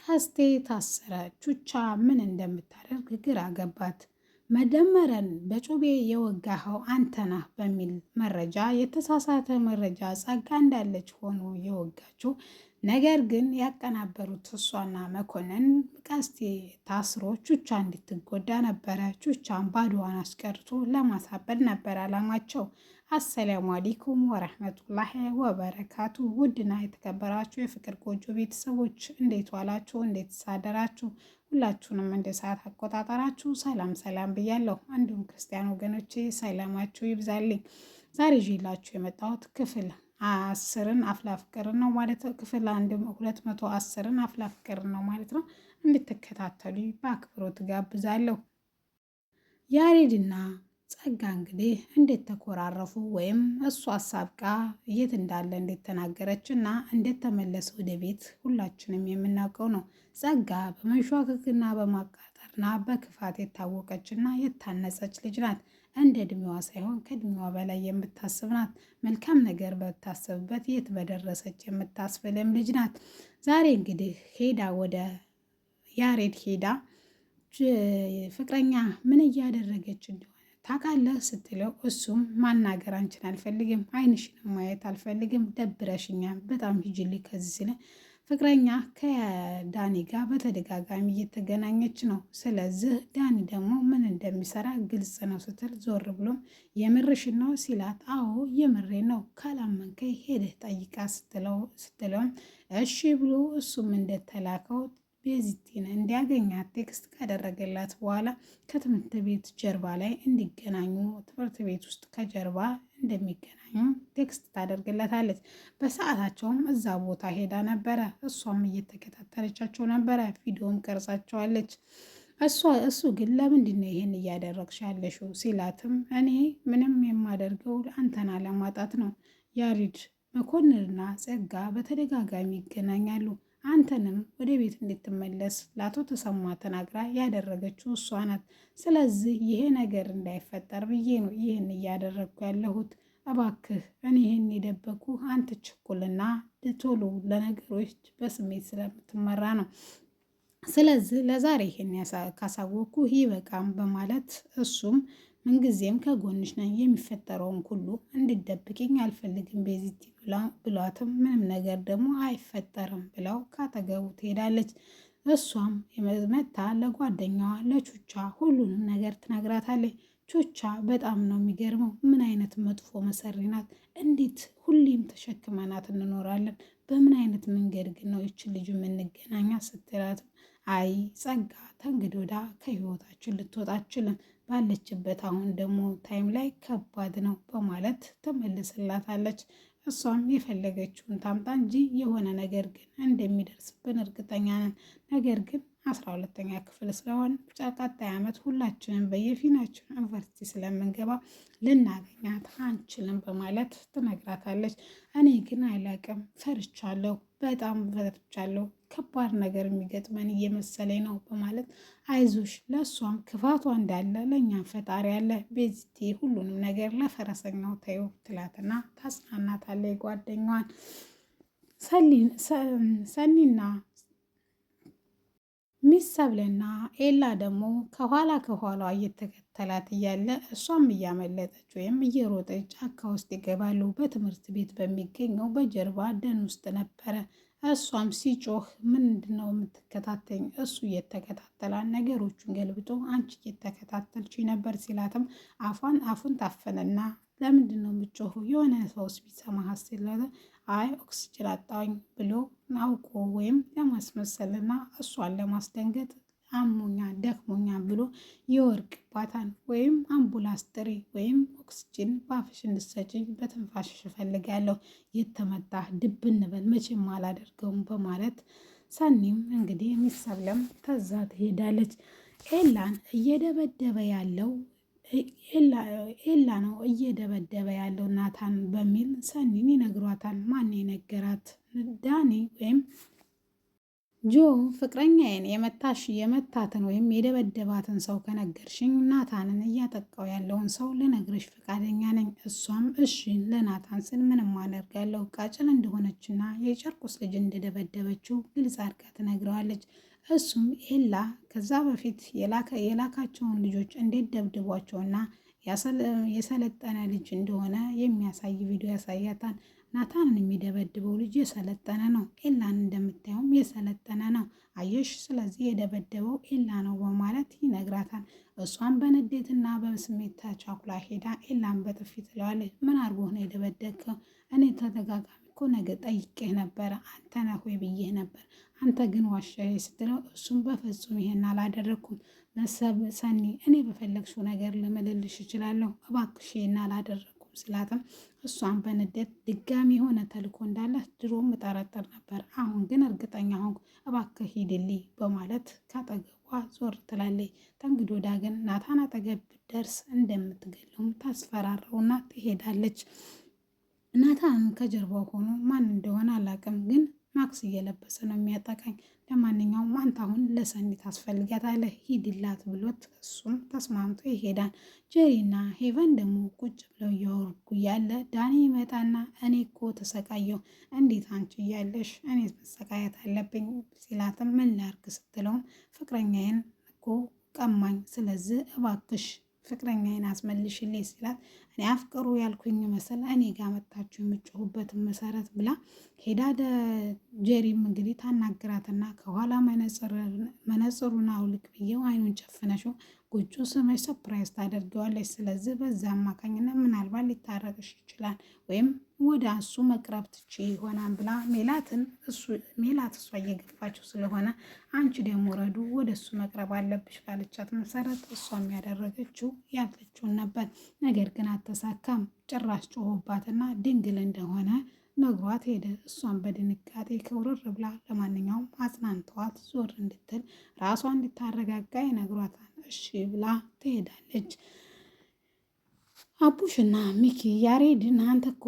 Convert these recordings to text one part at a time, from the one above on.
ቀስቴ ታሰረ። ቹቻ ምን እንደምታደርግ ግራ ገባት። መደመረን በጩቤ የወጋኸው አንተ ነህ በሚል መረጃ የተሳሳተ መረጃ ጸጋ እንዳለች ሆኖ የወጋችው ነገር ግን ያቀናበሩት እሷና መኮንን ቀስቴ ታስሮ ቹቻ እንድትጎዳ ነበረ። ቹቻን ባዶዋን አስቀርቶ ለማሳበድ ነበር አላማቸው። አሰላሙ አለይኩም ወረህመቱላሂ ወበረካቱ። ውድና የተከበራችሁ የፍቅር ጎጆ ቤተሰቦች እንዴት ዋላችሁ? እንዴት ሳደራችሁ? ሁላችሁንም እንደ ሰዓት አቆጣጠራችሁ ሰላም ሰላም ብያለሁ። እንዲሁም ክርስቲያን ወገኖቼ ሰላማችሁ ይብዛልኝ። ዛሬ ይዤላችሁ የመጣሁት ክፍል 10ን አፍላ ፍቅርን ነው ማለት ነው። ክፍል 210ን አፍላ ፍቅርን ነው ማለት ነው። እንድትከታተሉ በአክብሮት ጋብዛለሁ። ያሬድና ጸጋ እንግዲህ እንዴት ተኮራረፉ ወይም እሱ አሳብቃ የት እንዳለ እንዴት ተናገረች እና እንዴት ተመለሰ ወደ ቤት ሁላችንም የምናውቀው ነው። ጸጋ በመንሿከክና በማቃጠርና በክፋት የታወቀችና የታነጸች ልጅ ናት። እንደ እድሜዋ ሳይሆን ከእድሜዋ በላይ የምታስብ ናት። መልካም ነገር በታሰብበት የት በደረሰች የምታስብልም ልጅ ናት። ዛሬ እንግዲህ ሄዳ ወደ ያሬድ ሄዳ ፍቅረኛ ምን እያደረገች እንደሆነ ታውቃለህ ስትለው እሱም ማናገር አንቺን አልፈልግም፣ አይንሽንም ማየት አልፈልግም፣ ደብረሽኛል፣ በጣም ሂጂልኝ ከዚህ ሲለ ፍቅረኛ ከዳኒ ጋር በተደጋጋሚ እየተገናኘች ነው። ስለዚህ ዳኒ ደግሞ ምን እንደሚሰራ ግልጽ ነው ስትል ዞር ብሎም የምርሽን ነው ሲላት አዎ የምሬ ነው ካላመንከኝ ሄደህ ጠይቃ ስትለውም እሺ ብሎ እሱም እንደተላከው ቤዚቲን እንዲያገኛት ቴክስት ካደረገላት በኋላ ከትምህርት ቤት ጀርባ ላይ እንዲገናኙ ትምህርት ቤት ውስጥ ከጀርባ እንደሚገናኙ ቴክስት ታደርግለታለች። በሰዓታቸውም እዛ ቦታ ሄዳ ነበረ። እሷም እየተከታተለቻቸው ነበረ። ቪዲዮም ቀርጻቸዋለች። እሱ ግን ለምንድን ነው ይሄን እያደረግሽ ያለሽው ሲላትም እኔ ምንም የማደርገው አንተን አለማጣት ነው። ያሬድ መኮንንና ጸጋ በተደጋጋሚ ይገናኛሉ። አንተንም ወደ ቤት እንድትመለስ ለአቶ ተሰማ ተናግራ ያደረገችው እሷ ናት። ስለዚህ ይሄ ነገር እንዳይፈጠር ብዬ ነው ይህን እያደረግኩ ያለሁት። እባክህ እኔ ይህን የደበኩ አንተ ችኩልና ቶሎ ለነገሮች በስሜት ስለምትመራ ነው። ስለዚህ ለዛሬ ይሄን ካሳወቅኩ ይበቃም በማለት እሱም ምንጊዜም ከጎንሽ ነኝ፣ የሚፈጠረውን ሁሉ እንድደብቅኝ አልፈልግም ቤዚቲ ብሏትም ምንም ነገር ደግሞ አይፈጠርም ብለው ካጠገቡ ትሄዳለች። እሷም የመታ ለጓደኛዋ ለቹቻ ሁሉንም ነገር ትነግራታለች። ቹቻ በጣም ነው የሚገርመው። ምን አይነት መጥፎ መሰሪ ናት! እንዴት ሁሌም ተሸክመናት እንኖራለን? በምን አይነት መንገድ ግን ነው ይች ልጅ የምንገናኛ ስትላትም አይ ጸጋ ተንግዲህ ወዲያ ከህይወታችን ልትወጣ አትችልም፣ ባለችበት አሁን ደግሞ ታይም ላይ ከባድ ነው በማለት ተመልስላታለች። እሷም የፈለገችውን ታምጣ እንጂ የሆነ ነገር ግን እንደሚደርስብን እርግጠኛ ነን። ነገር ግን 12ኛ ክፍል ስለሆን ቀጣይ ዓመት ሁላችንም በየፊናችን ዩኒቨርሲቲ ስለምንገባ ልናገኛት አንችልም በማለት ትነግራታለች። እኔ ግን አላቅም፣ ፈርቻለሁ፣ በጣም ፈርቻለሁ፣ ከባድ ነገር የሚገጥመን እየመሰለኝ ነው በማለት አይዞሽ፣ ለእሷም ክፋቷ እንዳለ ለእኛም ፈጣሪ ያለ ቤዚቲ ሁሉንም ነገር ለፈረሰኛው ተይው ትላትና ታጽናናታለች ጓደኛዋን። ሰኒና ሚስ ሰብለና ኤላ ደግሞ ከኋላ እየተከተላት እያለ እሷም እያመለጠች ወይም እየሮጠች ጫካ ውስጥ ይገባሉ። በትምህርት ቤት በሚገኘው በጀርባ ደን ውስጥ ነበረ። እሷም ሲጮህ ምንድን ነው የምትከታተኝ? እሱ እየተከታተላን ነገሮቹን ገልብጦ አንቺ እየተከታተልች ነበር ሲላትም አፉን ታፈነና ለምንድን ነው የምጮሁ? የሆነ ሰውስ ቢሰማ ሀስል አይ ኦክስጅን አጣኝ ብሎ አውቆ ወይም ለማስመሰልና እሷን ለማስደንገጥ አሞኛ ደክሞኛ ብሎ ይወርቅባታል። ወይም አምቡላንስ ጥሪ ወይም ኦክስጅን በአፍሽ እንድትሰጪኝ በትንፋሽሽ እፈልጋለሁ፣ የተመታ ድብን በል መቼም አላደርገውም በማለት ሰኒም እንግዲህ የሚሰብለም ተዛ ትሄዳለች። ኤላን እየደበደበ ያለው ኤላ ነው እየደበደበ ያለው ናታን በሚል ሰኒን ይነግሯታል። ማን የነገራት? ዳኒ ወይም ጆ ፍቅረኛዬን የመታትን ወይም የደበደባትን ሰው ከነገርሽኝ ናታንን እያጠቃው ያለውን ሰው ልነግርሽ ፈቃደኛ ነኝ። እሷም እሺ ለናታን ስል ምንም አደርጋለሁ። ቃጭል እንደሆነችና የጨርቁስ ልጅ እንደደበደበችው ግልጽ አድርጋ ትነግረዋለች። እሱም ኤላ ከዛ በፊት የላካቸውን ልጆች እንዴት ደብድቧቸውና የሰለጠነ ልጅ እንደሆነ የሚያሳይ ቪዲዮ ያሳያታል። ናታንን የሚደበድበው ልጅ የሰለጠነ ነው። ኤላን እንደምታየውም የሰለጠነ ነው። አየሽ፣ ስለዚህ የደበደበው ኤላ ነው በማለት ይነግራታል። እሷን በንዴትና በስሜት ተቻኩላ ሄዳ ኤላን በጥፊ ትለዋለች። ምን አድርጎህ ነው የደበደብከው? እኔ ተደጋጋሚ እኮ ነገ ጠይቄህ ነበረ፣ አንተ ነህ ወይ ብዬህ ነበር፣ አንተ ግን ዋሻዬ ስትለው እሱም በፍጹም ይሄን አላደረግኩም ሰኒ፣ እኔ በፈለግሽው ነገር ልምልልሽ እችላለሁ፣ እባክሽ ይሄን አላደረግኩም ስላትም እሷን በንዴት ድጋሚ የሆነ ተልኮ እንዳለ ድሮም እጠረጥር ነበር፣ አሁን ግን እርግጠኛ ሆንኩ፣ እባክህ ሂድልኝ በማለት ካጠገቧ ዞር ትላለች። ተንግዶ ወዲያ ግን ናታን አጠገብ ደርስ እንደምትገለውም ታስፈራረውና ትሄዳለች። ናታን ከጀርባው ሆኖ ማን እንደሆነ አላውቅም፣ ግን ማክስ እየለበሰ ነው የሚያጠቃኝ። ለማንኛውም አንተ አሁን ለሰኒ ታስፈልጋታለህ፣ ሂድላት ብሎት እሱም ተስማምቶ ይሄዳል። ጄሪና ሄቨን ደግሞ ቁጭ ብለው እያወሩ እያለ ዳኒ ይመጣና እኔ እኮ ተሰቃየው፣ እንዴት አንቺ እያለሽ እኔ መሰቃየት አለብኝ ሲላትም ምን ላድርግ ስትለውም ፍቅረኛዬን እኮ ቀማኝ፣ ስለዚህ እባክሽ ፍቅረኛዬን አስመልሽልኝ ሲላት እኔ አፍቅሩ ያልኩኝ መሰል እኔ ጋር መጣችሁ የምጮሁበትን መሰረት ብላ ሄዳ ጄሪም እንግዲህ ታናግራትና ከኋላ መነጽሩን አውልቅ ብዬው አይኑን ጨፍነሽው ጎጆ ስመሽ ሰፕራይዝ ታደርገዋለች። ስለዚህ በዛ አማካኝነት ምናልባት ሊታረቅሽ ይችላል ወይም ወደ እሱ መቅረብ ትች ይሆናል ብላ ሜላት እሷ እየገፋችው ስለሆነ አንቺ ደግሞ ረዱ ወደ እሱ መቅረብ አለብሽ ባለቻት መሰረት እሷም ያደረገችው ያለችውን ነበር። ነገር ግን አልተሳካም። ጭራሽ ጮሆባትና ድንግል እንደሆነ ነግሯት ሄደ። እሷን በድንጋጤ ክውርር ብላ ለማንኛውም አጽናንተዋት ዞር እንድትል ራሷ እንድታረጋጋ ይነግሯታል። እሺ ብላ ትሄዳለች። አቡሽና ሚኪ ያሬድን አንተ እኮ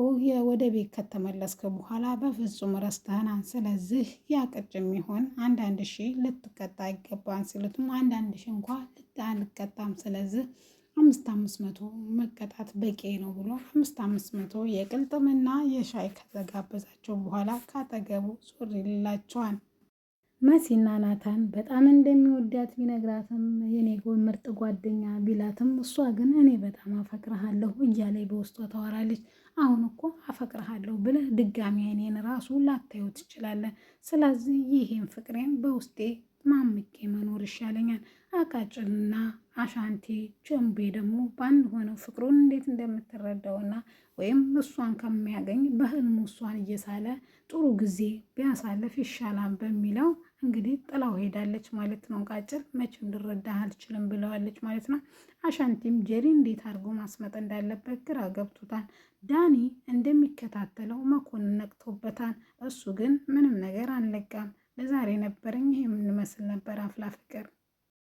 ወደ ቤት ከተመለስክ በኋላ በፍጹም ረስተህናን፣ ስለዚህ ያቅጭ የሚሆን 1000 ልትቀጣ አይገባን ሲሉትም 1000 እንኳ አልቀጣም፣ ስለዚህ 500 መቀጣት በቂ ነው ብሎ 500 የቅልጥምና የሻይ ከተጋበዛቸው በኋላ ካጠገቡ ዞር ይላቸዋል። መሲና ናታን በጣም እንደሚወዳት ቢነግራትም የኔ ምርጥ ጓደኛ ቢላትም እሷ ግን እኔ በጣም አፈቅረሃለሁ እያለች በውስጧ ታወራለች። አሁን እኮ አፈቅረሃለሁ ብለህ ድጋሚ እኔን ራሱ ላታዩ ትችላለህ። ስለዚህ ይሄን ፍቅሬን በውስጤ ማምቄ መኖር ይሻለኛል። አቃጭልና አሻንቲ ጀንቤ ደግሞ በአንድ ሆነው ፍቅሩን እንዴት እንደምትረዳውና ወይም እሷን ከሚያገኝ በህልሙ እሷን እየሳለ ጥሩ ጊዜ ቢያሳልፍ ይሻላል በሚለው እንግዲህ ጥላው ሄዳለች ማለት ነው። ቃጭል መቼም ልረዳህ አልችልም ብለዋለች ማለት ነው። አሻንቲም ጄሪ እንዴት አድርጎ ማስመጥ እንዳለበት ግራ ገብቶታል። ዳኒ እንደሚከታተለው መኮንን ነቅቶበታል። እሱ ግን ምንም ነገር አልለቃም። ለዛሬ ነበረኝ ይሄ የምንመስል ነበር አፍላ ፍቅር